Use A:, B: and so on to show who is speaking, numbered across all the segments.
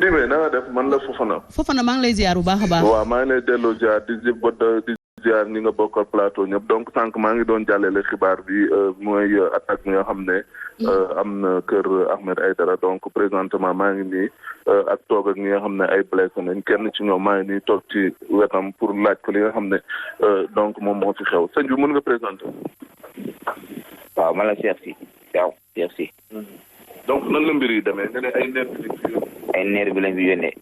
A: Dime na nga def man la Fofana
B: maa ngi lay ziar bu baax a baax.
A: waaw maa ngi lay delloo ziar di ziar ñi nga bokkal plateau ñëpp donc sànq maa ngi doon jàllale xibaar bi mooy attaque bi nga xam ne am na kër Ahmed Aïdara donc présentement maa ngi nii ak toog ak ñi nga xam ne ay blessé nañ kenn ci ñoom maa ngi nii toog ci wetam pour laaj ko li nga xam ne donc moom moo fi xew sëñ bi mën nga présenté.
C: waaw man la Cheikh Sy waaw Cheikh Sy.
A: donc nan la mbir yi demee nga ne ay nerf bi
C: lañ fi yónnee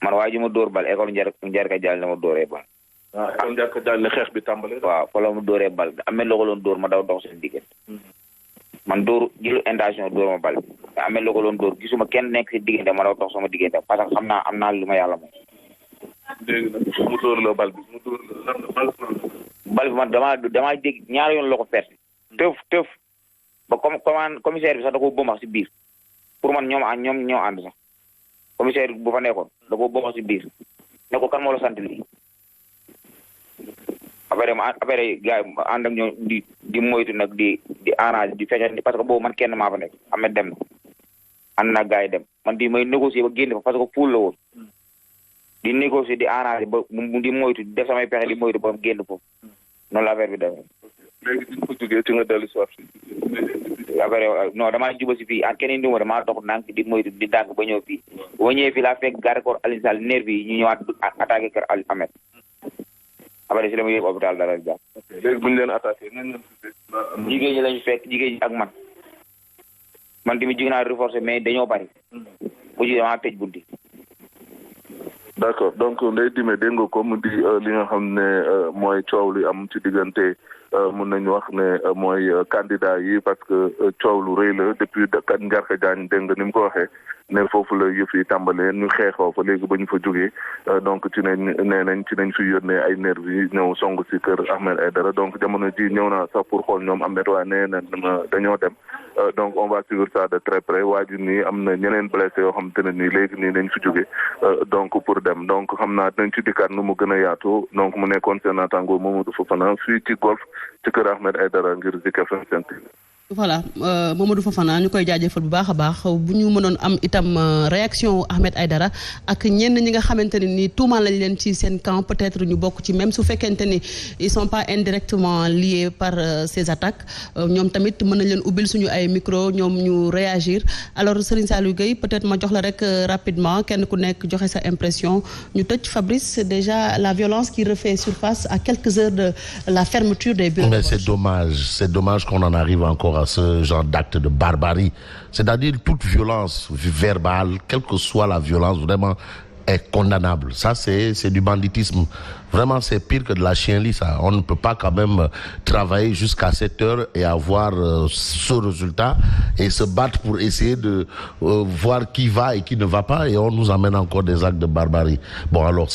C: man waa ji ma dóor bal école Njarka Diall la ma dóoree bal.
A: école Njarka Diall ne xeex bi tàmbale.
C: waaw fa la ma dóoree bal amee loo ko doon dóor ma daw dox seen diggante. man dóor jëlu intention dóor ma bal amee loo ko doon dóor gisuma kenn nekk si diggante ma daw dox sama diggante parce que xam naa am naa lu ma yàlla moom.
A: dégg nga mu dóor la bal bi mu dóor la lan la
C: bal bi man damaa dégg ñaari yoon la ko perte. tëf ba commissaire bi sax da koo bëmax si biir pour man ñoo ànd sax commissaire bu fa nekkoon da koo bëmax si biir ne ko kan moo la sant lii après gars yi ànd ak ñoom di moytu nag di arrange di fexe parce que boobu man kenn maa fa nekk Ahmed dem na ànd na gars yi dem man di may négocier ba génn fa parce que fuul la woon di négocier di arrange ba di moytu di def samay pexe di moytu ba génn foofu noonu la affaire bi demee.
A: léegi di ko jógee ci nga dellu si waat
C: après non damaa juba si fii kenn indi ma damaa dox ndànk di moytu di dànk ba ñëw fii ba ñëwee fii laa fekk garde corps Alioune Sall nervi yi ñu ñëwaat attaqué kër Ahmed après si la ma yóbbu hôpital dara jàpp.
A: léegi bu ñu leen attaqué
C: jigéen ñi lañu fekk jigéen ñi ak man tamit jigéen naa renforcé mais dañoo bari bu ji damaa tëj bunti.
A: d'accord donc Ndeye Dime dégg nga ko mu di li nga xam ne mooy coow li am ci diggante mun nañu wax ne mooy candidat yi parce que coow lu rëy la depuis Njarka Diagne dégg nga ni mu ko waxee ne foofu la yëf yi tàmbalee ñu xeexoo fa léegi ba ñu fa jógee donc ci nañ fi yónnee ay nervi yi ñëw song si kër Ahmed Aïdara donc jamono ji ñëw naa sax pour xool ñoom Ahmed waaye nee na dañoo dem donc on va suivre ça de très près waa ji nii am na ñeneen blessé yoo xam te ne nii léegi nii nañ fi jógee donc pour dem donc xam naa dinañ ci dikkaat nu mu gën a yaatu donc mu nekkoon seen naataango Mamadou Fofana fii ci golf ci kër Ahmed Aïdara ngir Zik FM Sen TV.
B: voilà Mamadou Fofana ñu koy jaajëfal bu baax a baax bu ñu mënoon am itam réaction Ahmed Aïdara ak ñenn ñi nga xamante ne ni tuumaal lañ leen ci seen camp peut-être ñu bokk ci même su fekkente ni ils sont pas indirectement liés par ces attaques ñoom tamit mën nañ leen ubbil suñu ay micro ñoom ñu réagir alors Serigne Saliou Gueye peut-être ma jox la rek rapidement kenn ku nekk joxe sa impression ñu tëj Fabrice déjà la violence qui refait surface à quelques heures de la fermeture des bureaux.
D: Mais c'est dommage qu'on en arrive encore à ce genre d'acte de barbarie. C'est-à-dire toute violence verbale, quelle que soit la violence, vraiment est condamnable. Ça, c'est du banditisme. Vraiment, c'est pire que de la chienlit, ça. On ne peut pas quand même travailler jusqu'à 7 heures et avoir ce résultat et se battre pour essayer de voir qui va et qui ne va pas et on nous amène encore des actes de barbarie. Bon, alors,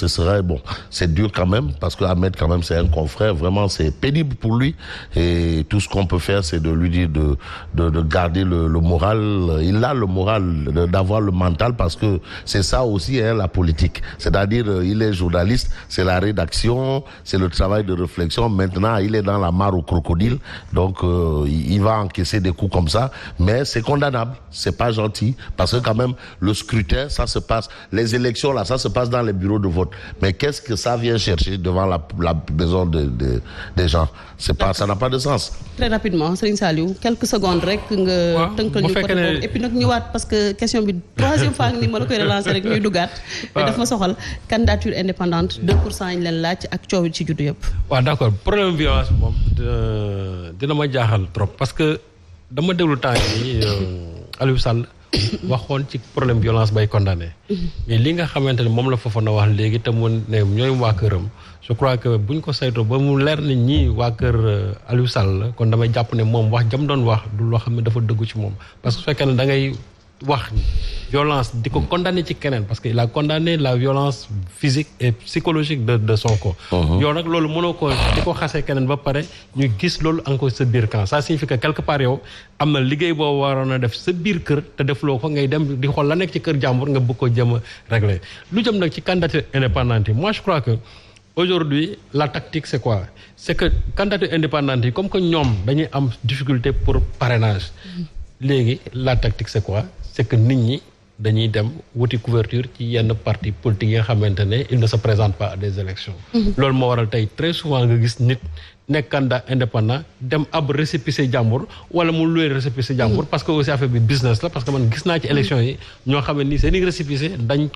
D: c'est dur quand même parce que Ahmed, quand même, c'est un confrère. Vraiment, c'est pénible pour lui et tout ce qu'on peut faire, c'est de lui dire de garder le moral. Il a le moral d'avoir le mental parce que c'est ça aussi, hein, la politique. C'est-à-dire, il est journaliste, c'est la rédaction, c'est le travail de réflexion. Maintenant, il est dans la mare au crocodile, donc il va encaisser des coups comme ça, mais c'est condamnable, c'est pas gentil, parce que quand même, le scrutin, ça se passe, les élections là, ça se passe dans les bureaux de vote. Mais qu'est-ce que ça vient chercher devant la maison des gens? Ça n'a pas de sens.
B: Très rapidement, Serigne Saliou, quelques secondes rek nga tënkal ñu côté boobu et puis nag ñëwaat parce que question bi troisième fois ni ma la koy relancer rek ñuy dugaat mais daf ma soxal candidature indépendante 2% yi leen laaj ak coow ci juddu yëpp.
E: waaw d'accord problème violence moom dina ma jaaxal trop parce que dama déglu temps yi Aliou Sall waxoon ci problème violence bay condamné mais li nga xamante ne moom la Fofana wax léegi te mu ne ñooy waa këram je crois que buñ ko saytoo ba mu leer ne ñii waa kër Aliou Sall la kon damay jàpp ne moom wax jam doon wax du loo xam ne dafa dëggu ci moom parce que su fekkee ne da ngay wax violence di ko condamné ci keneen parce que il a condamné la violence physique et psychologique de Sonko. yow nag loolu mënoo ko di ko xasee keneen ba pare ñu gis loolu encore sa biir camp ça signifie que quelque part yow am na liggéey boo waroon a def sa biir kër te defloo ko ngay dem di xool la nekk ci kër jàmbur nga bëgg ko jëm a régler lu jëm nag ci candidature indépendante yi moi je crois que aujourd'hui la tactique c'est quoi c'est que candidature indépendante yi comme que ñoom dañuy am difficulté pour parrainage léegi la tactique c'est quoi c'est que nit ñi dañuy dem wuti couverture ci yenn parti politique yi nga xamante ne il ne se présente pas à des élections loolu moo waral tey très souvent nga gis nit nekk candidat indépendant dem ab récépissé jàmbur wala mu loué récépissé jàmbur parce que aussi affaire bi business la parce que man gis naa ci élection yi ñoo xam ne nii seen i récépissé dañ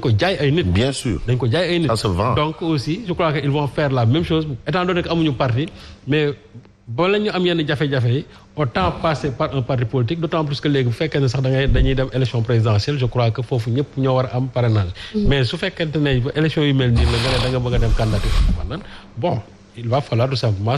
E: ko jaay ay nit.
D: Bien sûr.
E: dañ ko jaay ay nit.
D: Ça se vend.
E: Donc aussi je crois que ils vont faire la même chose étant donné que amuñu parti mais ba la ñu am yenn jafe-jafe yi autant passer par un parti politique d'autant plus que léegi bu fekkee ne sax dañuy dem élection présidentielle je crois que foofu ñëpp ñoo war a am parrainage. Mais su fekkente ne élection yu mel nii la nga ne da nga bëgg a dem candidature bon. Il va falloir tout simplement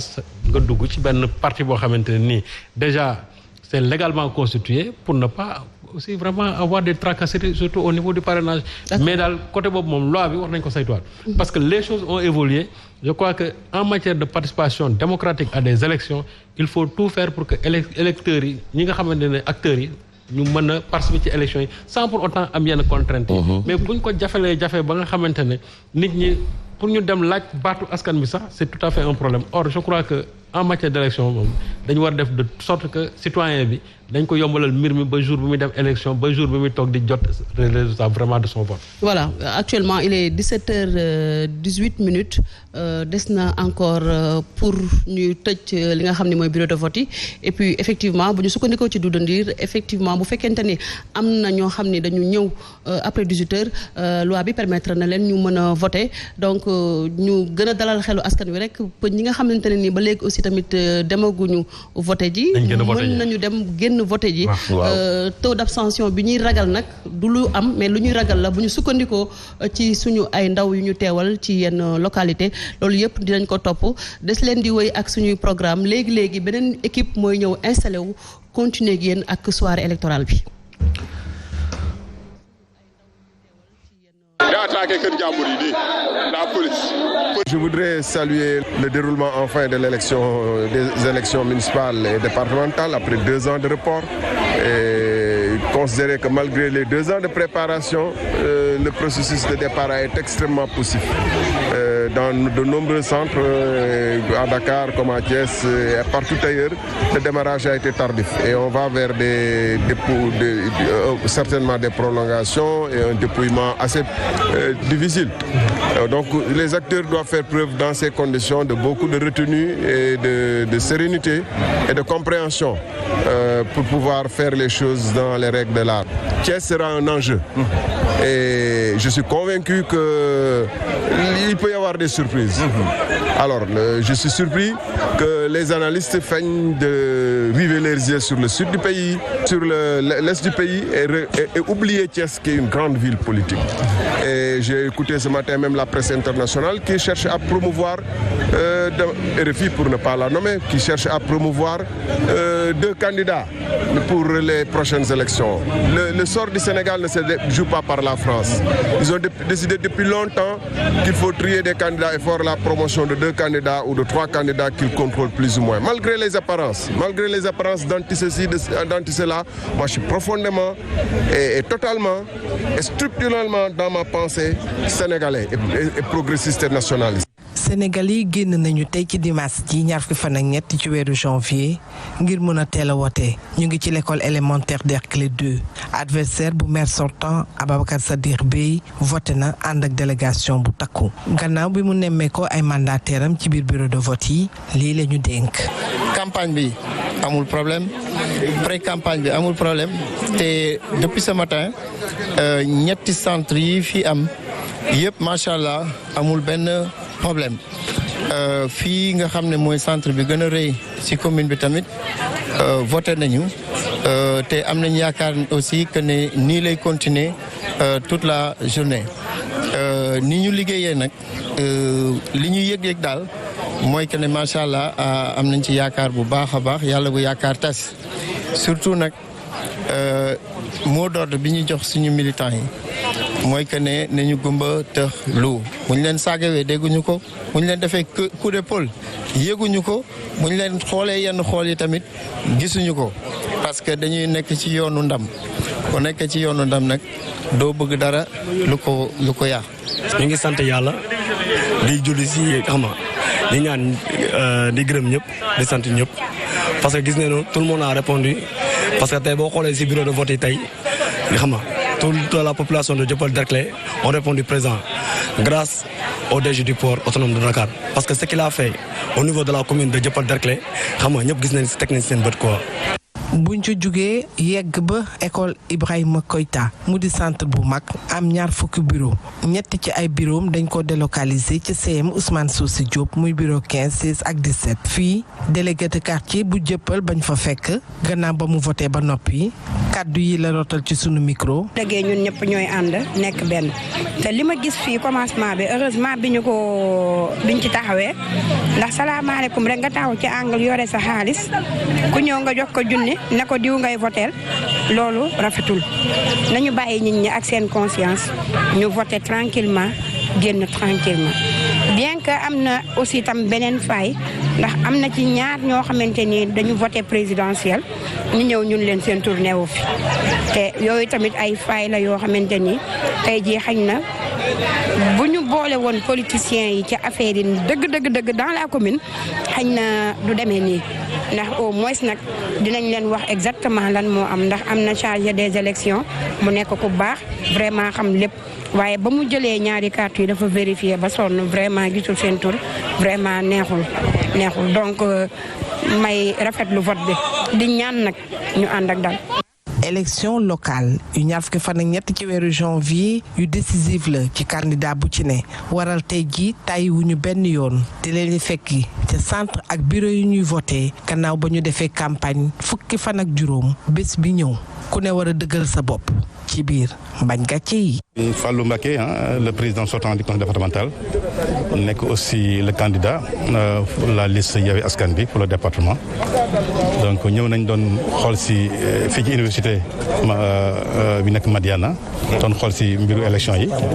E: nga dugg ci benn parti boo xamante ne nii déjà c'est légalement constitué pour ne pas aussi vraiment avoir des tracasseries surtout au niveau du parrainage. Mais daal côté boobu moom loi bi war nañ ko saytuwaat. Parce que les choses ont évolué je crois que en matière de participation démocratique à des élections il faut tout faire pour que électeurs yi ñi nga xamante ne acteurs yi ñu mën a participer ci élections yi sans pour autant am yenn contraintes yi. Mais buñ ko jafe ba nga xamante ne nit ñi. Pour ñu dem laaj baatu askan bi sax c'est tout à fait un problème or je crois que en matière d'élection moom dañu war def de sorte que citoyen bi dañ ko yombalal mbir mi ba jour bi muy dem élection ba jour bi muy toog di jot résultat vraiment de son vote. Voilà
B: actuellement il est 17h18 des na encore pour ñu tëj li nga xam ne mooy bureau de vote yi et puis effectivement bu ñu sukkandikoo ci Doudou Ndir effectivement bu fekkente ni am na ñoo xam ne dañu ñëw après 18h loi bi permettre na leen ñu mën a voter donc ñu gën a dalal xelu askan wi rek ñi nga xamante ne ni ba léegi aussi tamit demaguñu voter ji. mën nañu dem génn voter ji. taux d'abstention bi ñuy ragal nag du lu am mais lu ñuy ragal la bu ñu sukkandikoo ci suñu ay ndaw yu ñu teewal ci yenn localité loolu yëpp dinañ ko topp des leen di wéy ak suñuy programme léegi beneen équipe mooy ñëw installé wu continuer ak yéen ak soirée électorale bi.
F: Je voudrais saluer le déroulement enfin de des élections municipales et départementales après 2 ans de report et considérer que malgré les 2 ans de préparation, le processus de départ a été extrêmement poussif. Dans de nombreux centres, à Dakar comme à Thiès et partout ailleurs, le démarrage a été tardif et on va vers certainement des prolongations et un dépouillement assez difficile. Donc les acteurs doivent faire preuve dans ces conditions de beaucoup de retenue et de sérénité et de compréhension pour pouvoir faire les choses dans les règles de l'art. Thiès sera un enjeu et je suis convaincu qu'il peut y avoir des surprises. Alors, je suis surpris que les analystes feignent de river leurs yeux sur le sud du pays, sur l'est du pays et oublier Thiès qui est une grande ville politique. Et j'ai écouté ce matin même la presse internationale qui cherche à promouvoir, RFI pour ne pas la nommer, qui cherche à promouvoir 2 candidats pour les prochaines élections. Le sort du Sénégal ne se joue pas par la France. Ils ont décidé depuis longtemps qu'il faut trier des candidats et faire la promotion de 2 candidats ou de 3 candidats qu'ils contrôlent plus ou moins. Malgré les apparences d'anti-ceci, d'anti-cela, moi je suis profondément et totalement et structurellement dans ma pensée sénégalais et progressiste et nationaliste.
G: Sénégal yi génn nañu tey ci dimanche ji 2 ci weeru janvier ngir mën a teel a wote ñu ngi ci l'école élémentaire Derklé 2 adversaire bu maire sortant Ababacar Sadikh Bèye voté na ànd ak délégation bu takku gannaaw bi mu nemmee ko ay mandataire am ci biir bureau de vote yi lii la ñu dénk.
H: Campagne bi amul problème pré-campagne bi amul problème te depuis ce matin ñetti centre yi fi am yëpp macha allah amul benn problème fii nga xam ne mooy centre bi gën a rëy ci commune bi tamit voté nañu te am nañu yaakaar aussi que ne nii lay continuer toute la journée ni ñu liggéeyee nag li ñu yëg-yëg daal mooy que ne macha allah am nañ ci yaakaar bu baax a baax yàlla bu yaakaar tas surtout nag mot d'ordre bi ñu jox suñu militants yi mooy que ne nañu gumba tëx lu bu ñu leen saagawee dégguñu ko bu ñu leen defee coup d'épaule yéguñu ko bu ñu leen xoolee yenn xool yi tamit gisuñu ko parce que dañuy nekk ci yoonu ndam ku nekk ci yoonu ndam nag doo bëgg dara lu ko yàq.
I: ñu ngi sant yàlla di julli si xama di ñaan di gërëm ñëpp di sant ñëpp parce que gis nañu tout le monde a répondu parce que tey boo xoolee si bureau de vote yi tey xam nga toute la population de Dieuppeul-Derklé ont répondu présent grâce au DG du port autonome de Dakar parce que ce qu'il a fait au niveau de la commune de Dieuppeul-Derklé xam nga ñëpp gis nañ si teg nañ seen bët quoi.
G: buñ ci jugee yegg ba école Ibrahima Koïta mu di centre bu mag am 20 bureau ñett ci ay bureau dañ ko délocaliser ci CM Ousmane Sossi Diop muy bureau 15 16 ak 17 fii délégué de quartier bu Dieuppeul bañ fa fekk gannaaw ba mu voté ba noppi kaddu yi la rotal ci sunu micro.
J: dëggee ñun ñëpp ñooy ànd nekk benn te li ma gis fii commencement bi heureusement biñ ci taxawee ndax salaamaaleykum rek nga taxaw ci angle yore sa xaalis ku ñëw nga jox ko junni ne ko diw ngay voter loolu rafetul nañu bàyyi nit ñi ak seen conscience ñu voter tranquillement génn tranquillement bien que am na aussi tam beneen faay ndax am na ci ñaar ñoo xamante ni dañu voter présidentiel ñu ñëw ñun leen seen tournée wu fi te yooyu tamit ay faay la yoo xamante ni tey jii xañ na bu ñu boole woon politiciens yi ci affaire yi dëgg dans la commune xañ na du demee nii ndax au moins nag dinañ leen wax exactement lan moo am ndax am na chargé des élections mu nekk ku baax vraiment xam lépp waaye ba mu jëlee ñaari carte yi dafa vérifier ba sonn vraiment gisul seen tur vraiment neexul donc may rafetlu vote bi di ñaan nag ñu ànd ak dal.
G: élection locale yu 20 fan ak ñett ci weeru janvier yu décisive la ci candidat bu ci ne waral tey jii tàyyiwuñu benn yoon di leen di fekki ca centre ak bureau yu ñuy voté gannaaw ba ñu defee campagne fukki fan ak juróom bés bi ñëw ku ne war a dëggal sa bopp ci biir mbañ gàcce yi.
K: Fallou Mbacké le président sortant du conseil départemental nekk aussi le candidat pour la liste Yewwi Askan Wi pour le département donc ñëw nañ doon xool si fii ci université bi nekk Madiana doon xool si mbiru élection yi.